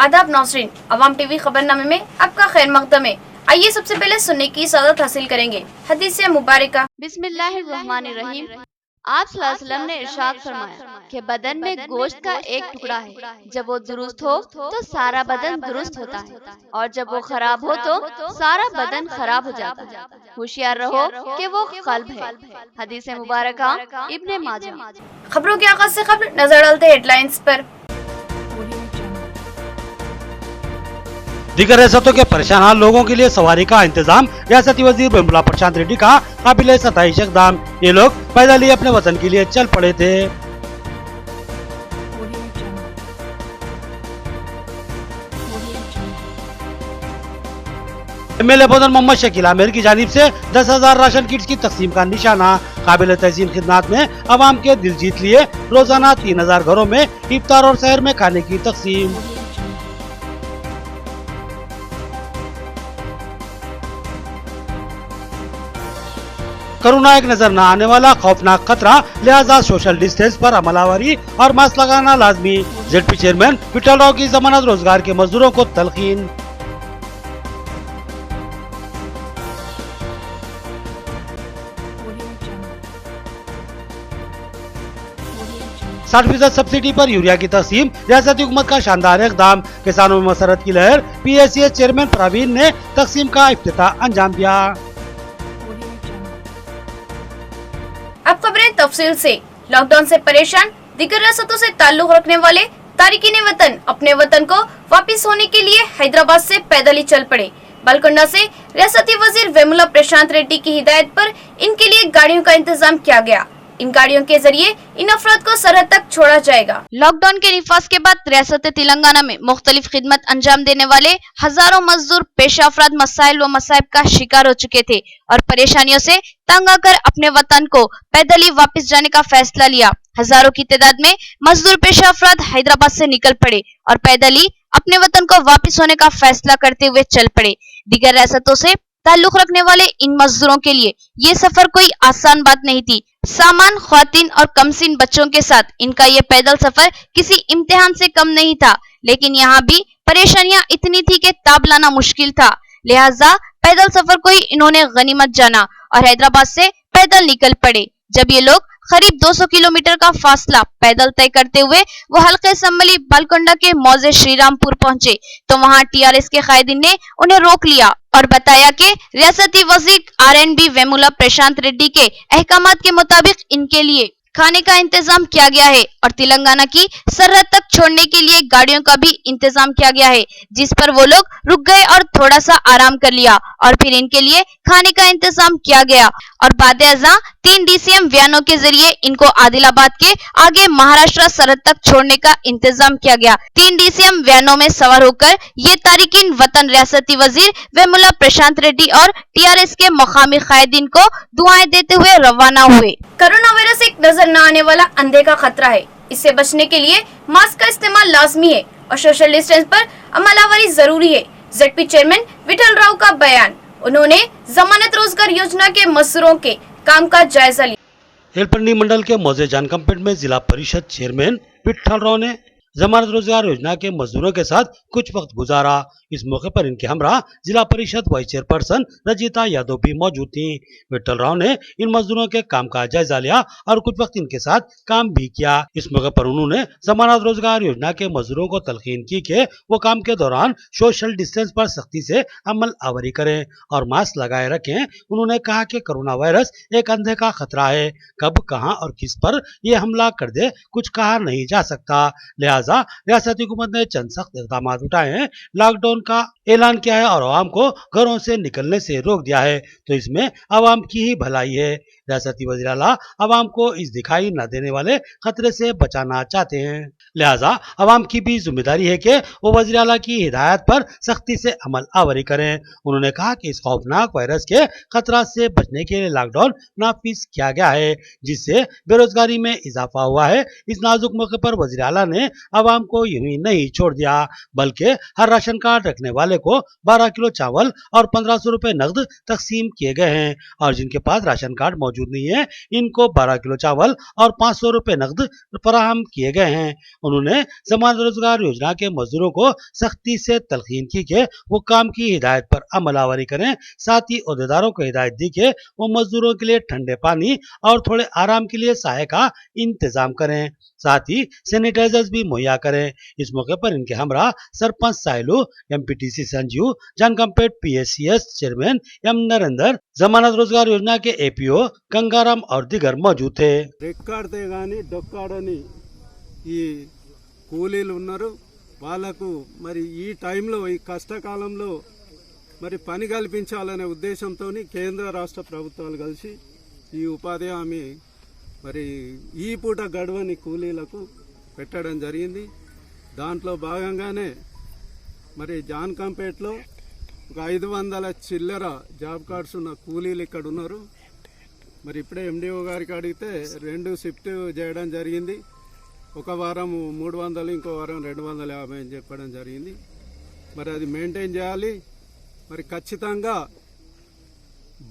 आदाब नाज़रीन, अवाम टीवी खबरनामे में आपका खैर मकदम है। आइए सबसे पहले सुनने की इजाजत हासिल करेंगे हदीस मुबारका। बिस्मिल्लाहिर्रहमानिर्रहीम। आप सल्लल्लाहु अलैहि वसल्लम ने इरशाद फरमाया कि बदन में गोश्त का एक टुकड़ा है, जब वो दुरुस्त हो तो सारा बदन दुरुस्त होता है, और जब वो खराब हो तो सारा बदन खराब हो जाता है। होशियार रहो कि वो कल्ब है। हदीस मुबारका इब्ने माजा। खबरों के आगाज से खबर नजर डालते हेडलाइंस पर। दीगर रियासतों के परेशान हाल लोगों के लिए सवारी का इंतजाम। रियासती वजीर वेमुला प्रशांत रेड्डी का काबिल सताइश इक़दाम। ये लोग पैदल ही अपने वतन के लिए चल पड़े थे। एमएलए बोधन मोहम्मद शकील आमिर की जानिब से 10,000 राशन किट्स की तकसीम का निशाना। काबिल तहसीन खिदमत में आवाम के दिल जीत लिए। रोजाना 3,000 घरों में इफ्तार और सहर में खाने की तकसीम। कोरोना एक नजर न आने वाला खौफनाक खतरा, लिहाजा सोशल डिस्टेंस पर अमलावरी और मास्क लगाना लाजमी। जेडपी चेयरमैन विठल राव की जमानत रोजगार के मजदूरों को तलकीन। %60 सब्सिडी पर यूरिया की तकसीम। रियासती हुकूमत का शानदार इक़दाम। किसानों में मसरत की लहर। PACS चेयरमैन प्रवीण ने तकसीम का इफ्तिताह अंजाम दिया। अब खबरें तफसील से। लॉकडाउन से परेशान दीगर रियासतों से ताल्लुक रखने वाले तारिकीन वतन अपने वतन को वापस होने के लिए हैदराबाद से पैदल ही चल पड़े। बालकोंडा से रियासती वजीर वेमुला प्रशांत रेड्डी की हिदायत पर इनके लिए गाड़ियों का इंतजाम किया गया। इन गाड़ियों के जरिए इन अफराद को सरहद तक छोड़ा जाएगा। लॉकडाउन के निफाज के बाद रियासत तेलंगाना में मुख्तलिफ खिदमत अंजाम देने वाले हजारों मजदूर पेशा अफराद मसाइल व मसाइब का शिकार हो चुके थे और परेशानियों से तंग आकर अपने वतन को पैदल ही वापस जाने का फैसला लिया। हजारों की तादाद में मजदूर पेशा अफराद हैदराबाद से निकल पड़े और पैदल ही अपने वतन को वापस होने का फैसला करते हुए चल पड़े। दीगर रियासतों से ताल्लुक रखने वाले इन मजदूरों के लिए ये सफर कोई आसान बात नहीं थी। सामान, ख्वातीन और कमसीन बच्चों के साथ इनका ये पैदल सफर किसी इम्तिहान से कम नहीं था, लेकिन यहाँ भी परेशानियां इतनी थी कि ताब लाना मुश्किल था। लिहाजा पैदल सफर को ही इन्होंने गनीमत जाना और हैदराबाद से पैदल निकल पड़े। जब ये लोग करीब 200 किलोमीटर का फासला पैदल तय करते हुए वो हल्के सम्मली बालकोंडा के मौजे श्रीरामपुर पहुंचे तो वहां TRS के कायदीन ने उन्हें रोक लिया और बताया कि रियासती वजीर RNB वेमुला प्रशांत रेड्डी के अहकामात के मुताबिक इनके लिए खाने का इंतजाम किया गया है और तेलंगाना की सरहद तक छोड़ने के लिए गाड़ियों का भी इंतजाम किया गया है, जिस पर वो लोग रुक गए और थोड़ा सा आराम कर लिया और फिर इनके लिए खाने का इंतजाम किया गया और बाद-ए-अज़ां 3 DCM वैनों के जरिए इनको आदिलाबाद के आगे महाराष्ट्र सरहद तक छोड़ने का इंतजाम किया गया। 3 DCM वैनों में सवार होकर ये तारिकीन वतन रियासती वजीर वेमुला प्रशांत रेड्डी और TRS के मकामी कायदीन को दुआएं देते हुए रवाना हुए। कोरोना वायरस एक नजर न आने वाला अंधे का खतरा है। इससे बचने के लिए मास्क का इस्तेमाल लाजमी है और सोशल डिस्टेंस पर अमलावरी जरूरी है। जेडपी चेयरमैन विठल राव का बयान। उन्होंने जमानत रोजगार योजना के मजदूरों के काम का जायजा लिया। हेलपंडी मंडल के मौजे जान कैंपेट में जिला परिषद चेयरमैन विठल राव ने जमानत रोजगार योजना के मजदूरों के साथ कुछ वक्त गुजारा। इस मौके पर इनके हमरा जिला परिषद वाइस चेयरपर्सन रजिता यादव भी मौजूद थी। विठल राव ने इन मजदूरों के काम का जायजा लिया और कुछ वक्त इनके साथ काम भी किया। इस मौके पर उन्होंने जमानत रोजगार योजना के मजदूरों को तलकीन की कि वो काम के दौरान सोशल डिस्टेंस पर सख्ती से अमल आवरी करें और मास्क लगाए रखें। उन्होंने कहा कि कोरोना वायरस एक अंधे का खतरा है, कब, कहां और किस पर ये हमला कर दे कुछ कहा नहीं जा सकता। लिहाजा रियासती हुकूमत ने चंद सख्त इक़दाम उठाए हैं। लॉकडाउन का ऐलान किया है और आवाम को घरों से निकलने से रोक दिया है, तो इसमें आवाम की ही भलाई है। रियासती वज़ीर आला आवाम को इस दिखाई न देने वाले खतरे से बचाना चाहते हैं। लिहाजा आवाम की भी जिम्मेदारी है कि वो वज़ीर आला की हिदायत पर सख्ती से अमल आवरी करें। उन्होंने कहा कि इस खौफनाक वायरस के खतरा से बचने के लिए लॉकडाउन नाफिज किया गया है, जिससे बेरोजगारी में इजाफा हुआ है। इस नाजुक मौके पर वज़ीर आला ने आवाम को यूं ही नहीं छोड़ दिया, बल्कि हर राशन कार्ड रखने वाले को 12 किलो चावल और 1500 रुपए नकद तकसीम किए गए हैं और जिनके पास राशन कार्ड मौजूद मौजूद नहीं है, इनको 12 किलो चावल और 500 रुपए नकद फराहम किए गए हैं। उन्होंने जमानत रोजगार योजना के मजदूरों को सख्ती से तलकीन की कि वो काम की हिदायत पर अमलावरी करें। साथ ही अहदेदारों को हिदायत दी कि वो मजदूरों के लिए ठंडे पानी और थोड़े आराम के लिए साय का इंतजाम करें। साथ ही सैनिटाइजर्स भी मुहैया करें। इस मौके पर इनके हमरा sarpanch Sailu, MPTC Sanjeev, Jankampet PSCS chairman M Narendra, जमानत रोजगार योजना के एपीओ गंगाराम और दीगर मौजूद थे। రెక్కాడితే గాని డొక్కాడని ఈ కూలీలు ఉన్నారు. వాళ్ళకు మరి ఈ టైంలో ఈ కష్టకాలంలో మరి పని కల్పించాలనే ఉద్దేశంతో కేంద్ర రాష్ట్ర ప్రభుత్వాలు కలిసి ఈ ఉపాధి హామీ మరి ఈ పూట గడువని కూలీలకు పెట్టడం జరిగింది. దాంట్లో భాగంగానే మరి జాన్కంపేట్లో ఒక 500 చిల్లర జాబ్ కార్డ్స్ ఉన్న కూలీలు ఇక్కడ ఉన్నారు. మరి ఇప్పుడే ఎండిఓ గారికి అడిగితే 2 షిఫ్ట్ చేయడం జరిగింది. ఒక వారం 300, ఇంకో వారం 250 అని చెప్పడం జరిగింది. మరి అది మెయింటైన్ చేయాలి. మరి ఖచ్చితంగా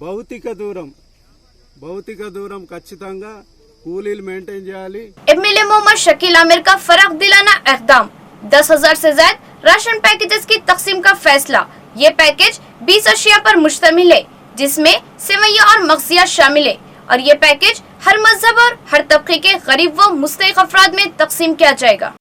భౌతిక దూరం ఖచ్చితంగా కూలీలు మెయింటైన్ చేయాలి. एमएलए मोहम्मद शकील आमिर का फराग दिलाना इकदाम, 10,000 से ज्यादा राशन पैकेजेस की तकसीम का फैसला। ये पैकेज 20 अशिया पर मुश्तमिल है, जिसमें सेवैयां और मगजिया शामिल है, और ये पैकेज हर मजहब और हर तबके के गरीब व मुस्तहिक अफराद में तकसीम किया जाएगा।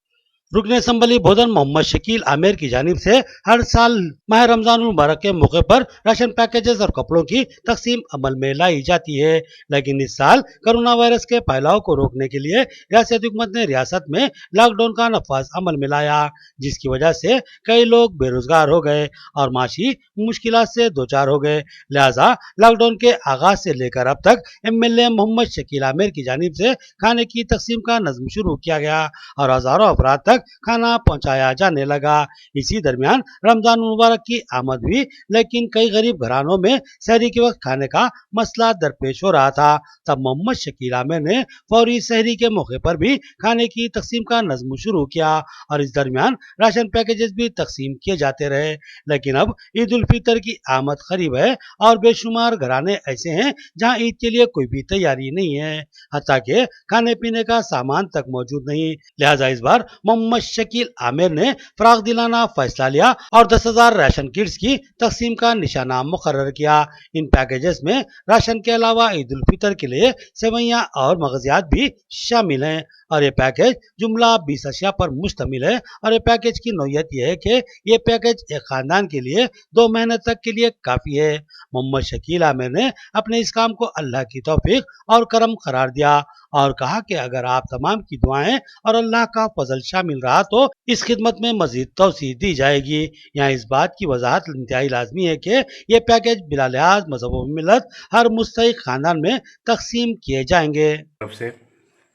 रुकने संबली भोजन मोहम्मद शकील आमिर की जानिब से हर साल माह रमजान मुबारक के मौके पर राशन पैकेजेस और कपड़ों की तकसीम अमल में लाई जाती है। लेकिन इस साल कोरोना वायरस के फैलाव को रोकने के लिए रियासती हुकूमत ने रियासत में लॉकडाउन का नफाज अमल में लाया, जिसकी वजह से कई लोग बेरोजगार हो गए और माशी मुश्किलात से दो चार हो गए। लिहाजा लॉकडाउन के आगाज से लेकर अब तक एमएलए मोहम्मद शकील आमिर की जानिब से खाने की तकसीम का नज़्म शुरू किया गया और हजारों अफराद तक खाना पहुंचाया जाने लगा। इसी दरमियान रमजान मुबारक की आमद हुई, लेकिन कई गरीब घरानों में सहरी के वक्त खाने का मसला दरपेश हो रहा था। तब मोहम्मद शकील आमिर ने फौरी सहरी के मौके पर भी खाने की तकसीम का नज़्म शुरू किया और इस दरमियान राशन पैकेजेस भी तकसीम किए जाते रहे। लेकिन अब ईद उल फितर की आमद करीब है और बेशुमार घराने ऐसे हैं जहां ईद के लिए कोई भी तैयारी नहीं है, हत्ता के खाने पीने का सामान तक मौजूद नहीं। लिहाजा इस बार मोहम्मद शकील आमिर ने फराग दिलाना फैसला लिया और 10,000 राशन किट्स की तकसीम का निशाना मुकर्रर किया। इन पैकेजेस में राशन के अलावा ईद उल फितर के लिए सेवैयां और मगजियात भी शामिल हैं और ये पैकेज जुमला 20 अशिया पर मुश्तमिल है। और ये पैकेज की नौयत यह है कि ये पैकेज एक खानदान के लिए 2 महीने तक के लिए काफी है। मोहम्मद शकील आमिर ने अपने इस काम को अल्लाह की तौफीक और करम करार दिया और कहा कि अगर आप तमाम की दुआएं और अल्लाह का फजल शामिल रहा तो इस खिदमत में मजीद तौसी दी जाएगी। यहाँ इस बात की वजाहत इंतहाई लाजमी है कि ये पैकेज बिला लिहाज मजहब व मिलत हर मुस्तहिक खानदान में तकसीम किए जाएंगे। तरफ से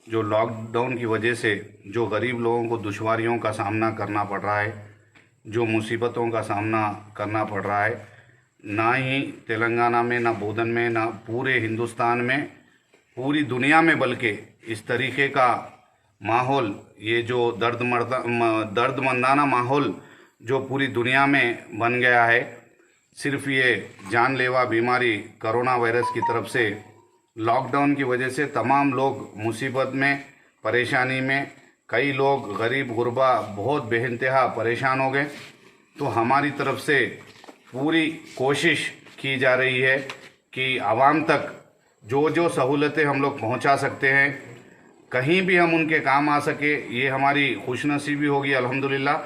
जो लॉकडाउन की वजह से जो गरीब लोगों को दुश्वारियों का सामना करना पड़ रहा है, जो मुसीबतों का सामना करना पड़ रहा है, ना ही तेलंगाना में, ना बोधन में, ना पूरे हिंदुस्तान में, पूरी दुनिया में, बल्कि इस तरीके का माहौल, ये जो दर्दमंदाना माहौल जो पूरी दुनिया में बन गया है, सिर्फ ये जानलेवा बीमारी कोरोना वायरस की तरफ से लॉकडाउन की वजह से तमाम लोग मुसीबत में, परेशानी में, कई लोग गरीब गुरबा बहुत बेइंतहा परेशान हो गए। तो हमारी तरफ से पूरी कोशिश की जा रही है कि आवाम तक जो जो सहूलतें हम लोग पहुंचा सकते हैं, कहीं भी हम उनके काम आ सके, ये हमारी खुशनसीबी होगी अल्हम्दुलिल्लाह।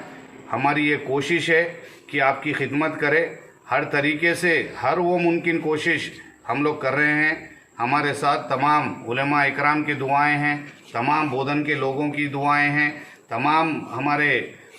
हमारी ये कोशिश है कि आपकी खिदमत करें हर तरीके से, हर वो मुमकिन कोशिश हम लोग कर रहे हैं। हमारे साथ तमाम उलेमा इकराम की दुआएं हैं, तमाम बोधन के लोगों की दुआएं हैं, तमाम हमारे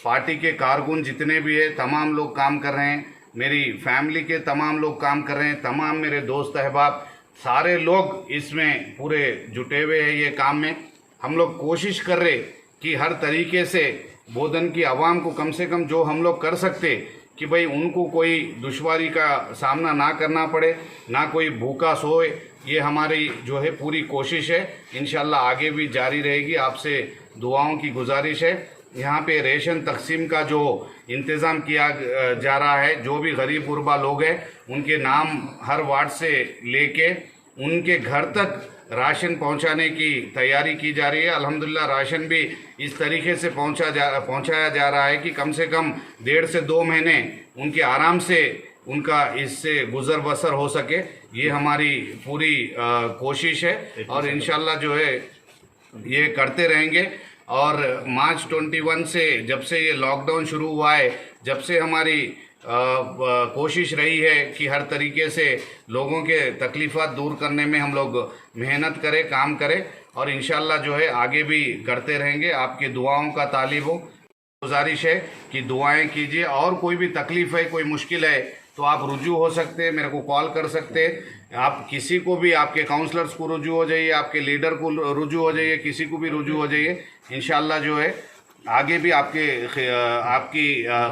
पार्टी के कारकुन जितने भी हैं तमाम लोग काम कर रहे हैं, मेरी फैमिली के तमाम लोग काम कर रहे हैं, तमाम मेरे दोस्त अहबाब सारे लोग इसमें पूरे जुटे हुए हैं। ये काम में हम लोग कोशिश कर रहे कि हर तरीके से बोधन की आवाम को कम से कम जो हम लोग कर सकते कि भाई उनको कोई दुश्वारी का सामना ना करना पड़े, ना कोई भूखा सोए, ये हमारी जो है पूरी कोशिश है। इंशाल्लाह आगे भी जारी रहेगी। आपसे दुआओं की गुजारिश है। यहाँ पे रेशन तकसीम का जो इंतज़ाम किया जा रहा है, जो भी गरीब गुरबा लोग हैं उनके नाम हर वार्ड से लेके उनके घर तक राशन पहुंचाने की तैयारी की जा रही है। अल्हम्दुलिल्लाह राशन भी इस तरीके से पहुंचाया जा रहा है कि कम से कम 1.5 से 2 महीने उनके आराम से उनका इससे गुजर बसर हो सके, ये हमारी पूरी कोशिश है और इंशाल्लाह जो है ये करते रहेंगे। और मार्च 21 से जब से ये लॉकडाउन शुरू हुआ है, जब से हमारी कोशिश रही है कि हर तरीके से लोगों के तकलीफ़ात दूर करने में हम लोग मेहनत करें, काम करें और इंशाल्लाह जो है आगे भी करते रहेंगे। आपकी दुआओं का तालिब हो, गुजारिश है कि दुआएं कीजिए और कोई भी तकलीफ़ है, कोई मुश्किल है तो आप रुजू हो सकते हैं, मेरे को कॉल कर सकते हैं। आप किसी को भी, आपके काउंसलर्स को रुजू हो जाइए, आपके लीडर को रुजू हो जाइए, किसी को भी रुजू हो जाइए। इंशाल्लाह जो है आगे भी आपकी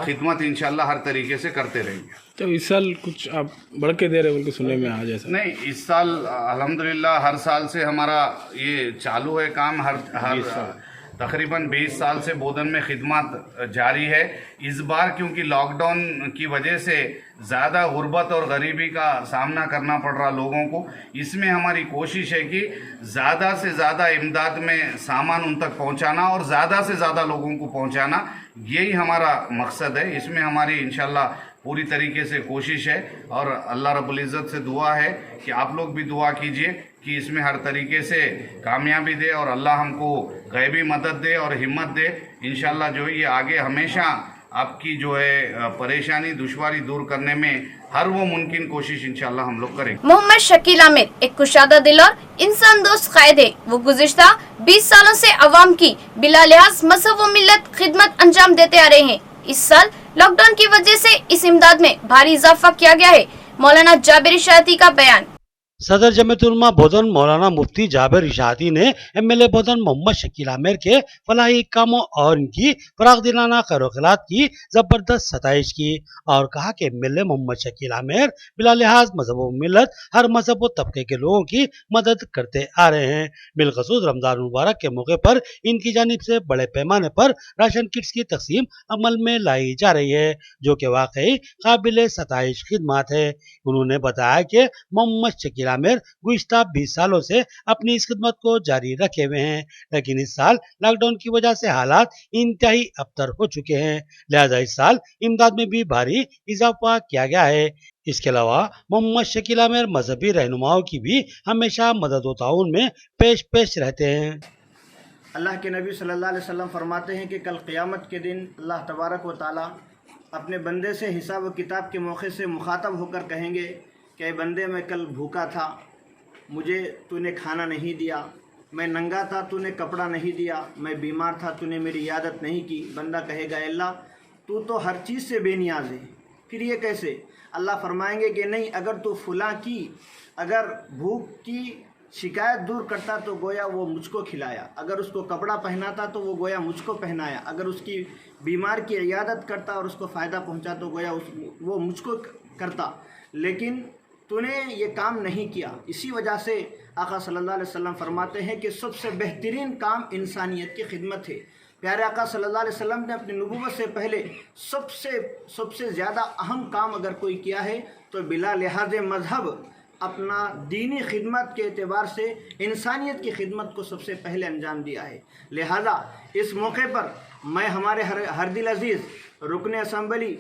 खिदमत इंशाल्लाह हर तरीके से करते रहेंगे। तो इस साल कुछ आप बढ़ के दे रहे बोल के सुनने में आ जैसा? नहीं, इस साल अल्हम्दुलिल्लाह हर साल से हमारा ये चालू है काम। हर तकरीबन 20 साल से बोधन में खिदमत जारी है। इस बार क्योंकि लॉकडाउन की वजह से ज़्यादा गुर्बत और गरीबी का सामना करना पड़ रहा लोगों को, इसमें हमारी कोशिश है कि ज़्यादा से ज़्यादा इमदाद में सामान उन तक पहुंचाना और ज़्यादा से ज़्यादा लोगों को पहुंचाना, यही हमारा मकसद है। इसमें हमारी इंशाल्लाह पूरी तरीके से कोशिश है और अल्लाह रब्बुल इज़्ज़त से दुआ है कि आप लोग भी दुआ कीजिए कि इसमें हर तरीके से कामयाबी दे और अल्लाह हमको गैबी मदद दे और हिम्मत दे। इंशाल्लाह जो है ये आगे हमेशा आपकी जो है परेशानी दुश्वारी दूर करने में हर वो मुमकिन कोशिश इंशाल्लाह हम लोग करेंगे। मोहम्मद शकील आमिर एक कुशादा दिल और इंसान दोस्त कायद है। वो गुज़िश्ता 20 सालों से अवाम की बिला लिहाज मजहब व मिल्लत खिदमत अंजाम देते आ रहे हैं। इस साल लॉकडाउन की वजह से इस इमदाद में भारी इजाफा किया गया है। मौलाना जाबिर इशाती का बयान। सदर जमीयत उलमा बोधन मौलाना मुफ्ती जाबिर इशाती ने एमएलए बोधन मोहम्मद शकील आमिर के फलाही कामों और इनकी फरागदिलाना खैर-ओ-खिलात की जबरदस्त सताइश की और कहा कि एमएलए मोहम्मद शकील आमिर बिला लिहाज मजहब व मिल्लत हर मजहब व तबके के लोगों की मदद करते आ रहे हैं। बिलखसूस रमजान मुबारक के मौके पर इनकी जानिब से बड़े पैमाने पर राशन किट्स की तकसीम अमल में लाई जा रही है, जो कि वाकई काबिल सताइश खिदमत है। उन्होंने बताया कि मोहम्मद शकील आमिर गुज़िश्ता 20 सालों से अपनी इस खिदमत को जारी रखे हुए हैं, लेकिन इस साल लॉकडाउन की वजह से हालात इंतहाई अबतर हो चुके हैं, लिहाजा इस साल इमदाद में भी भारी इजाफा किया गया है। इसके अलावा मोहम्मद शकील आमिर मजहबी रहनुमाओं की भी हमेशा मदद व ताउन में पेश रहते हैं। अल्लाह के नबी सल्लल्लाहु अलैहि वसल्लम फरमाते हैं कि कल क़यामत के दिन अल्लाह तबारक व ताला अपने बंदे से हिसाब व किताब के मौके से मुखातब होकर कहेंगे कि बंदे मैं कल भूखा था, मुझे तूने खाना नहीं दिया, मैं नंगा था, तूने कपड़ा नहीं दिया, मैं बीमार था, तूने मेरी इयादत नहीं की। बंदा कहेगा अल्लाह तू तो हर चीज़ से बेनियाज है, फिर ये कैसे? अल्लाह फरमाएंगे कि नहीं, अगर तू फुला की अगर भूख की शिकायत दूर करता तो गोया वो मुझको खिलाया, अगर उसको कपड़ा पहनाता तो वो गोया मुझको पहनाया, अगर उसकी बीमार की इयादत करता और उसको फ़ायदा पहुंचा तो गोया वो मुझको करता, लेकिन तूने ये काम नहीं किया। इसी वजह से आका सल्लल्लाहु अलैहि वसल्लम फरमाते हैं कि सबसे बेहतरीन काम इंसानियत की खिदमत है। प्यारे आका सल्लल्लाहु अलैहि वसल्लम ने अपनी नबूवत से पहले सबसे ज़्यादा अहम काम अगर कोई किया है तो बिला लिहाज मज़हब अपना दीनी खिदमत के एतबार से इंसानियत की खिदमत को सबसे पहले अंजाम दिया है। लिहाजा इस मौके पर मैं हमारे हर दिल अजीज़ रुकन असम्बली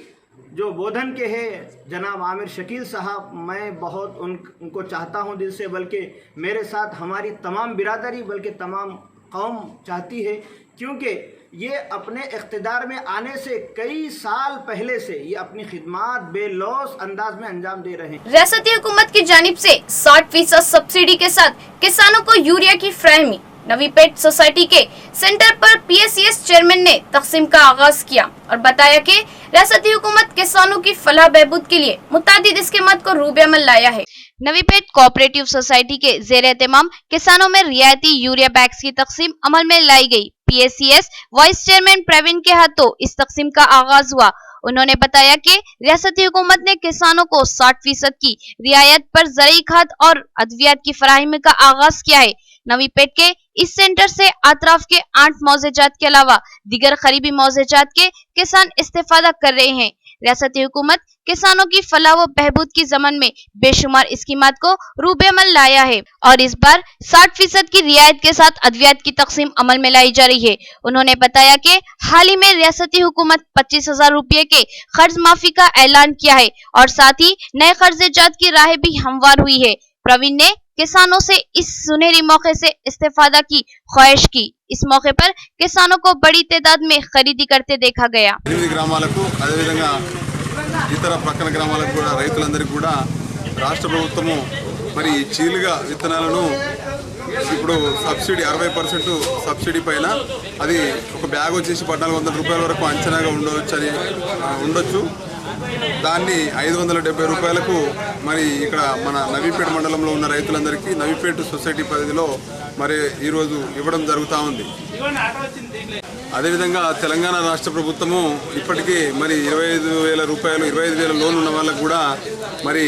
जो बोधन के हैं जनाब आमिर शकील साहब, मैं बहुत उनको चाहता हूं दिल से, बल्कि मेरे साथ हमारी तमाम बिरादरी बल्कि तमाम कौम चाहती है, क्योंकि ये अपने इख्तिदार में आने से कई साल पहले से ये अपनी खिदमत बेलौस अंदाज में अंजाम दे रहे हैं। रियासती हुकूमत की जानिब से 60% सब्सिडी के साथ किसानों को यूरिया की फ्राहमी। नवीपेट सोसाइटी के सेंटर पर PSCS चेयरमैन ने तकसीम का आगाज किया और बताया कि रियासती हुकूमत किसानों की फलाह बहबूद के लिए मुतादिद स्कीमत को रूबे अमल लाया है। नवीपेट कोऑपरेटिव सोसाइटी के जेर एहतमाम किसानों में रियायती यूरिया बैग्स की तकसीम अमल में लाई गई। PSCS वाइस चेयरमैन प्रवीण के हाथों इस तकसीम का आगाज हुआ। उन्होंने बताया कि रियासती हुकूमत ने किसानों को 60% की रियायत पर ज़रूरी खाद और अद्वियात की फराहमी का आगाज किया है। नवीपेट के इस सेंटर से अतराफ के 8 मौजेजात के अलावा दीगर खरीबी मौजेजात के किसान इस्तेफादा कर रहे हैं। रियासती हुकूमत किसानों की फलाह व बहबूद की जमन में बेशुमार स्कीमात को रूबेअमल लाया है और इस बार 60% की रियायत के साथ अद्वियात की तकसीम अमल में लाई जा रही है। उन्होंने बताया कि हाल ही में रियासती हुकूमत 25,000 रुपये के कर्ज माफी का ऐलान किया है और साथ ही नए कर्जेजात की राह भी हमवार हुई है। प्रवीण ने किसानों से इस सुनहरी मौके से इस्तेफादा की ख्वाहिश की। इस मौके पर किसानों को बड़ी तादाद में खरीदी करते देखा गया। గ్రామాలకు అదేవిధంగా ఇతర పక్కన గ్రామాలకు కూడా రైతులందరికీ కూడా రాష్ట్ర ప్రభుత్వము మరి చీలుగా విత్తనాలను ఇప్పుడు సబ్సిడీ 60% సబ్సిడీ పైన అది ఒక బ్యాగ్ వచ్చేసి 1,400 రూపాయల వరకు అంచనాగా ఉండొచ్చు. దాన్ని 570 రూపాయలకు మరి ఇక్కడ మన నవీపేట మండలంలో ఉన్న రైతులందరికీ నవీపేట సొసైటీ పరిధిలో మరి ఈరోజు ఇవ్వడం జరుగుతూ ఉంది. అదేవిధంగా తెలంగాణ రాష్ట్ర ప్రభుత్వము ఇప్పటికీ మరి 25,000 రూపాయలు 25,000 లోన్ ఉన్న వాళ్ళకు కూడా మరి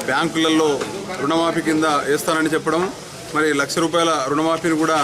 బ్యాంకులలో రుణమాఫీ కింద వేస్తానని చెప్పడం, మరి 1,00,000 రూపాయల రుణమాఫీని కూడా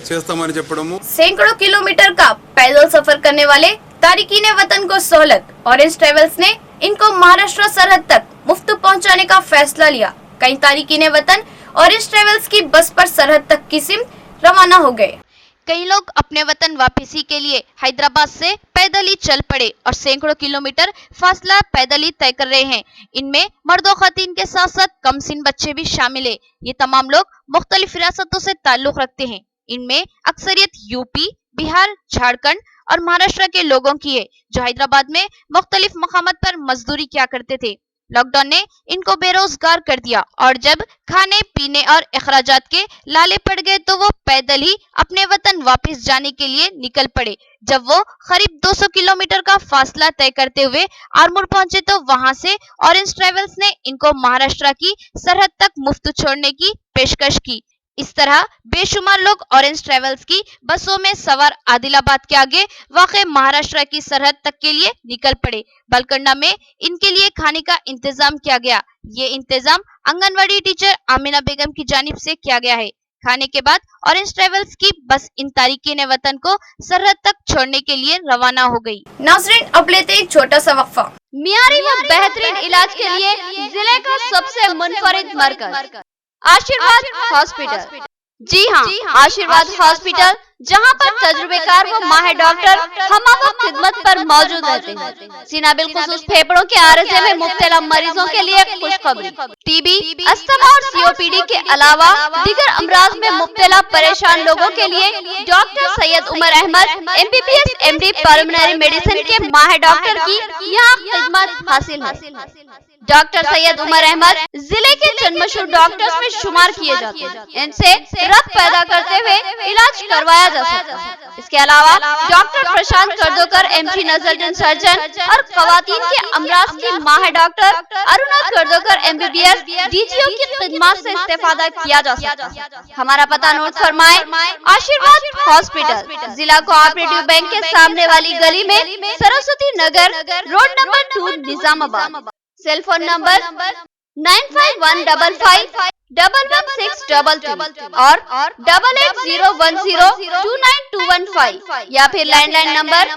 చేస్తామని చెప్పడము. सैकड़ों किलोमीटर का पैदल सफर करने वाले तारिकीने वतन को सहूलत, ऑरेंज ट्रेवल्स ने इनको महाराष्ट्र सरहद तक मुफ्त पहुंचाने का फैसला लिया। कई तारिकीने वतन ऑरेंज ट्रेवल्स की बस पर सरहद तक की सिमत रवाना हो गए। कई लोग अपने वतन वापसी के लिए हैदराबाद से पैदल ही चल पड़े और सैकड़ों किलोमीटर फासला पैदल ही तय कर रहे हैं। इनमें मर्दों खवातीन के साथ साथ कमसिन बच्चे भी शामिल है। ये तमाम लोग मुख्तलिफ रियासतों से ताल्लुक रखते हैं। इनमें अक्सरियत यूपी, बिहार, झारखंड और महाराष्ट्र के लोगों की है जो हैदराबाद में मुख्तलिफ मकामात पर मजदूरी किया करते थे। लॉकडाउन ने इनको बेरोजगार कर दिया और जब खाने पीने और अखराजात के लाले पड़ गए तो वो पैदल ही अपने वतन वापस जाने के लिए निकल पड़े। जब वो करीब 200 किलोमीटर का फासला तय करते हुए आरमूर पहुंचे तो वहां से ऑरेंज ट्रेवल्स ने इनको महाराष्ट्र की सरहद तक मुफ्त छोड़ने की पेशकश की। इस तरह बेशुमार लोग ऑरेंज ट्रेवल्स की बसों में सवार आदिलाबाद के आगे वाक़े महाराष्ट्र की सरहद तक के लिए निकल पड़े। बलकंडा में इनके लिए खाने का इंतजाम किया गया। ये इंतजाम आंगनवाड़ी टीचर आमिना बेगम की जानिब से किया गया है। खाने के बाद ऑरेंज ट्रेवल्स की बस इन तारिकीने वतन को सरहद तक छोड़ने के लिए रवाना हो गई। नाज़रीन, अब लेते एक छोटा सा वक्फा। मियारी व बेहतरीन इलाज के लिए जिले का सबसे मुनफरिद मरकज आशीर्वाद हॉस्पिटल। जी हाँ, आशीर्वाद हॉस्पिटल जहाँ पर तजुर्बेकार व माहिर डॉक्टर हमवक्त खिदमत पर मौजूद रहते हैं। सीना बिलखुसूस फेफड़ों के आरज़े में मुब्तला मरीजों के लिए खुशखबरी। टीबी, अस्थमा और सीओपीडी के अलावा दीगर अमराज में मुब्तला परेशान लोगों के लिए doctor Syed Umar Ahmed MBBS MD pulmonary medicine के माहिर डॉक्टर की यहाँ खिदमत हासिल है। डॉक्टर सैयद उमर अहमद जिले के चंद डॉक्टर्स में शुमार किए जाते हैं। इनसे रक्त पैदा करते हुए इलाज करवाया जा सकता है। इसके अलावा डॉक्टर प्रशांत कर्दोकर MG नजर सर्जन और खवातीन के अमराज की माहिर डॉक्टर अरुणा कर्दोकर MBBS DGO की खिदमत से इस्तेफादा किया जा सकता है। हमारा पता नोट फरमाए, आशीर्वाद हॉस्पिटल, जिला कोऑपरेटिव बैंक के सामने वाली गली में Saraswati Nagar, road number 2, Nizamabad. Cell phone number 9515511622 और 8801029215 या फिर लैंडलाइन नंबर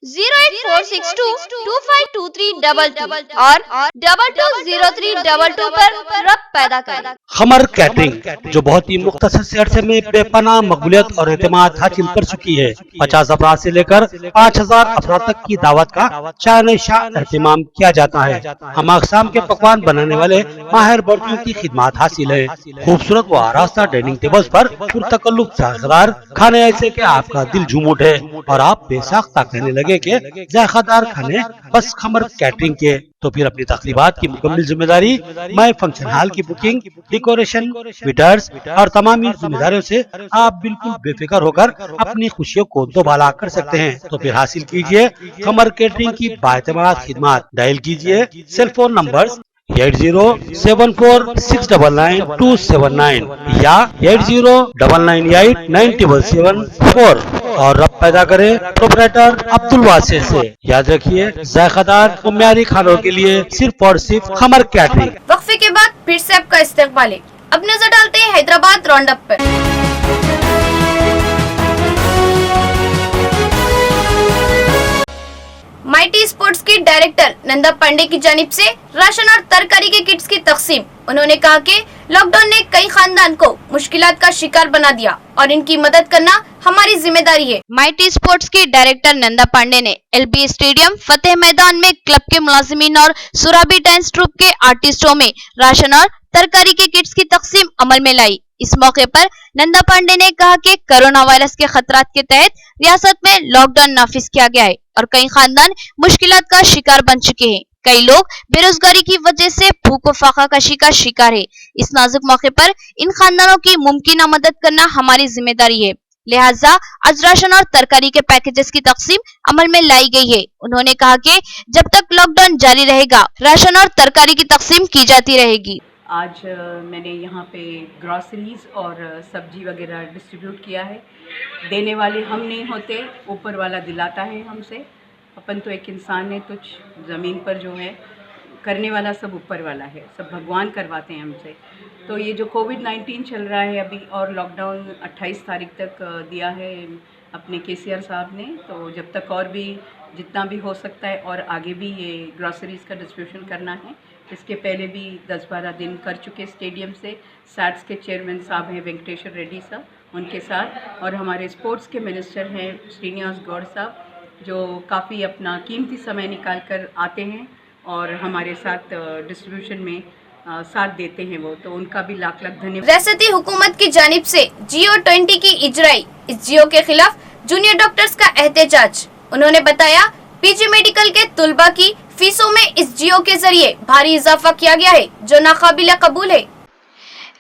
08462252322 और 220322 पर रब्त पैदा करें। खमर कैटरिंग जो बहुत ही मुख्तसर से अरसे में बेपनाह मकबूलियत और एतमाद हासिल कर चुकी है। 50 अफराद से लेकर 5,000 अफराद तक की दावत का शान एहतमाम किया जाता है। हम अक़साम के पकवान बनाने वाले माहिर बर्तियों की खिदमत हासिल है। खूबसूरत व आरास्ता डाइनिंग टेबल्स पर पुरतकल्लुफ़ जायकेदार खाने ऐसे के आपका दिल झूम उठे और आप बेसाख्ता कहने लगे के जायकेदार खाने बस खमर कैटरिंग के। तो फिर अपनी तकरीबात की मुकम्मल जिम्मेदारी मैं फंक्शन हॉल की बुकिंग, डेकोरेशन, वेटर्स और तमाम जिम्मेदारियों से आप बिल्कुल बेफिक्र होकर अपनी खुशियों को दोबाला कर सकते हैं। तो फिर हासिल कीजिए खमर कैटरिंग की बाएतमाद खिदमत। डायल कीजिए सेल फोन नंबर 8074699279 या 8099897774 और रब्त पैदा करें प्रोपराइटर अब्दुल वासिर से। याद रखिए, जायकेदार और म्यारी खानों के लिए सिर्फ और सिर्फ खमर कैटरिंग। वक्फे के बाद फिर से आपका इस्तेकबाल है। अब नजर डालते हैं हैदराबाद राउंडअप पर। माइटी स्पोर्ट्स की डायरेक्टर नंदा पांडे की जानिब से राशन और तरकारी के किट्स की तकसीम। उन्होंने कहा कि लॉकडाउन ने कई खानदान को मुश्किलात का शिकार बना दिया और इनकी मदद करना हमारी जिम्मेदारी है। माइटी स्पोर्ट्स की डायरेक्टर नंदा पांडे ने एलबी स्टेडियम फतेह मैदान में क्लब के मुलाजिमीन और सुराबी डांस ट्रूप के आर्टिस्टों में राशन और तरकारी के किट्स की तकसीम अमल में लाई। इस मौके पर नंदा पांडे ने कहा कि कोरोना वायरस के खतरात के तहत रियासत में लॉकडाउन नाफिज किया गया है और कई खानदान मुश्किलात का शिकार बन चुके हैं। कई लोग बेरोजगारी की वजह से भूख व फाका कशी का शिकार है। इस नाजुक मौके पर इन खानदानों की मुमकिन मदद करना हमारी जिम्मेदारी है, लिहाजा आज राशन और तरकारी के पैकेजेस की तकसीम अमल में लाई गई है। उन्होंने कहा कि जब तक लॉकडाउन जारी रहेगा राशन और तरकारी की तकसीम की जाती रहेगी। आज मैंने यहाँ पे ग्रॉसरीज और सब्जी वगैरह डिस्ट्रीब्यूट किया है। देने वाले हम नहीं होते, ऊपर वाला दिलाता है हमसे। अपन तो एक इंसान है, तुझ ज़मीन पर जो है करने वाला सब ऊपर वाला है, सब भगवान करवाते हैं हमसे। तो ये जो कोविड-19 चल रहा है अभी और लॉकडाउन 28 तारीख तक दिया है अपने केसीआर साहब ने, तो जब तक और भी जितना भी हो सकता है और आगे भी ये ग्रॉसरीज़ का डिस्ट्रीब्यूशन करना है। इसके पहले भी 10-12 दिन कर चुके स्टेडियम से। सैट्स के चेयरमैन साहब हैं वेंकटेश्वर रेड्डी साहब, उनके साथ, और हमारे स्पोर्ट्स के मिनिस्टर हैं श्रीनिवास गौड़ साहब, जो काफ़ी अपना कीमती समय निकाल कर आते हैं और हमारे साथ डिस्ट्रीब्यूशन में साथ देते हैं वो, तो उनका भी लाख लाख धन्यवाद। रियासती हुकूमत की जानिब से जियो 20 की इजराई। इस जियो के खिलाफ जूनियर डॉक्टर्स का एहतजाज। उन्होंने बताया पीजी मेडिकल के तुलबा की फीसों में इस जियो के जरिए भारी इजाफा किया गया है, जो नाकाबिल कबूल है।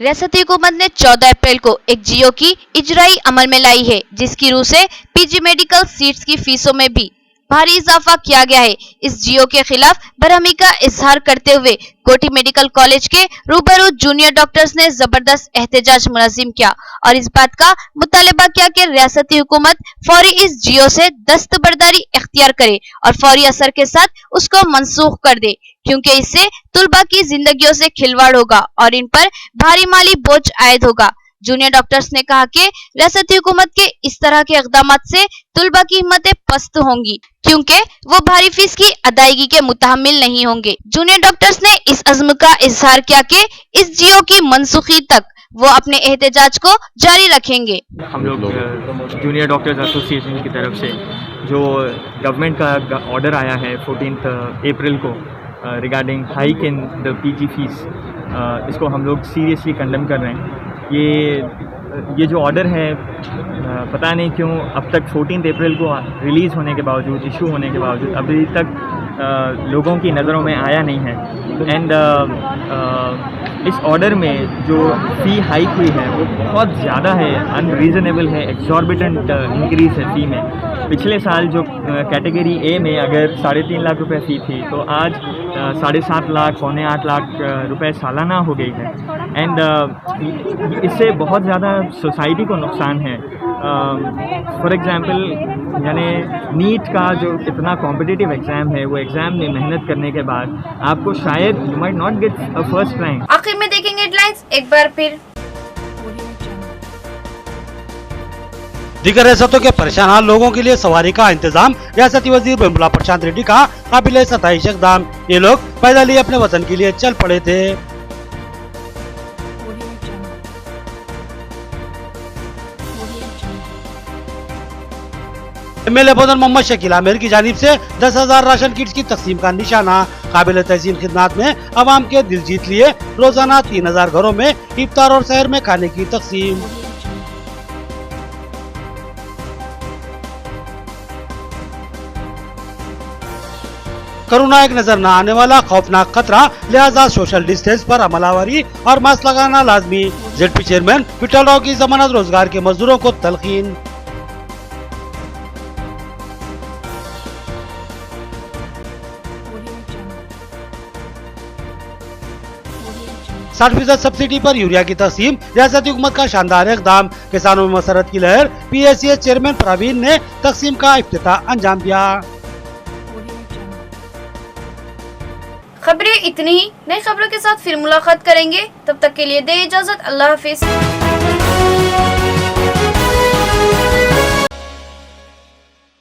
रियासती हुकूमत ने 14 अप्रैल को एक जियो की इजराई अमल में लाई है, जिसकी रूह से पीजी मेडिकल सीट्स की फीसों में भी भारी इजाफा किया गया है। इस जियो के खिलाफ बरहमी का इजहार करते हुए कोठी मेडिकल कॉलेज के रूबरू जूनियर डॉक्टर्स ने जबरदस्त एहतजाज मुनज़्ज़म किया और इस बात का मुतालबा किया कि रियासती हुकूमत फौरी इस जियो से दस्तबरदारी इख्तियार करे और फौरी असर के साथ उसको मनसूख कर दे, क्योंकि इससे तुलबा की जिंदगियों से खिलवाड़ होगा और इन पर भारी माली बोझ आयद होगा। जूनियर डॉक्टर्स ने कहा कि रियासती हुकूमत के इस तरह के इक़दामात से तुलबा की हिम्मतें पस्त होंगी, क्योंकि वो भारी फीस की अदायगी के मुतहम्मिल नहीं होंगे। जूनियर डॉक्टर्स ने इस अज़्म का इजहार किया कि इस जियो की मनसूखी तक वो अपने एहतजाज को जारी रखेंगे। हम लोग जूनियर डॉक्टर्स एसोसिएशन की तरफ से जो गवर्नमेंट का ऑर्डर आया है 14 अप्रैल को regarding hike in the PG fees, इसको हम लोग सीरियसली कंडेम कर रहे हैं। ये जो ऑर्डर है पता नहीं क्यों अब तक 14 अप्रैल को रिलीज़ होने के बावजूद, इशू होने के बावजूद अभी तक लोगों की नज़रों में आया नहीं है। एंड इस ऑर्डर में जो फ़ी हाइक हुई है वो बहुत ज़्यादा है, अनरीज़नेबल है, एक्सॉर्बिटेंट इंक्रीज़ है फ़ी में। पिछले साल जो कैटेगरी ए में अगर 3.5 लाख रुपए फ़ी थी, तो आज 7.5 लाख, 7.25 लाख रुपए सालाना हो गई है। एंड इससे बहुत ज़्यादा सोसाइटी को नुकसान है। फॉर एग्ज़ाम्पल, यानी नीट का जो इतना कॉम्पिटिटिव एग्ज़ाम है, वो एग्ज़ाम में मेहनत करने के बाद आपको शायद you might not get a first rank. आखिर में देखेंगे हेडलाइंस एक बार फिर। दीगर रियासतों के परेशान लोगों के लिए सवारी का इंतजाम। रियासती वजीर वेमुला प्रशांत रेड्डी का काबिल सताइश इक़दाम। ये लोग पैदल ही अपने वतन के लिए चल पड़े थे। एमएलए बदन मोहम्मद शकील आमिर की जानिब से 10,000 राशन किट्स की तकसीम का निशाना। काबिल तहसीन खिदमत ने अवाम के दिल जीत लिए। रोजाना 3,000 घरों में इफ्तार और सहर में खाने की तकसीम। कोरोना एक नजर न आने वाला खौफनाक खतरा, लिहाजा सोशल डिस्टेंस पर अमलावरी और मास्क लगाना लाजमी। जेडपी चेयरमैन पिटल राव की जमानत रोजगार के मजदूरों को तलकीन। 60% सब्सिडी पर यूरिया की तकसीम। रियासती हुकूमत का शानदार इक़दाम। किसानों में मसरत की लहर। PACS चेयरमैन प्रवीण ने तकसीम का इफ्तिताह अंजाम दिया। खबरें इतनी ही। नई खबरों के साथ फिर मुलाकात करेंगे, तब तक के लिए दे इजाजत। अल्लाह हाफिज।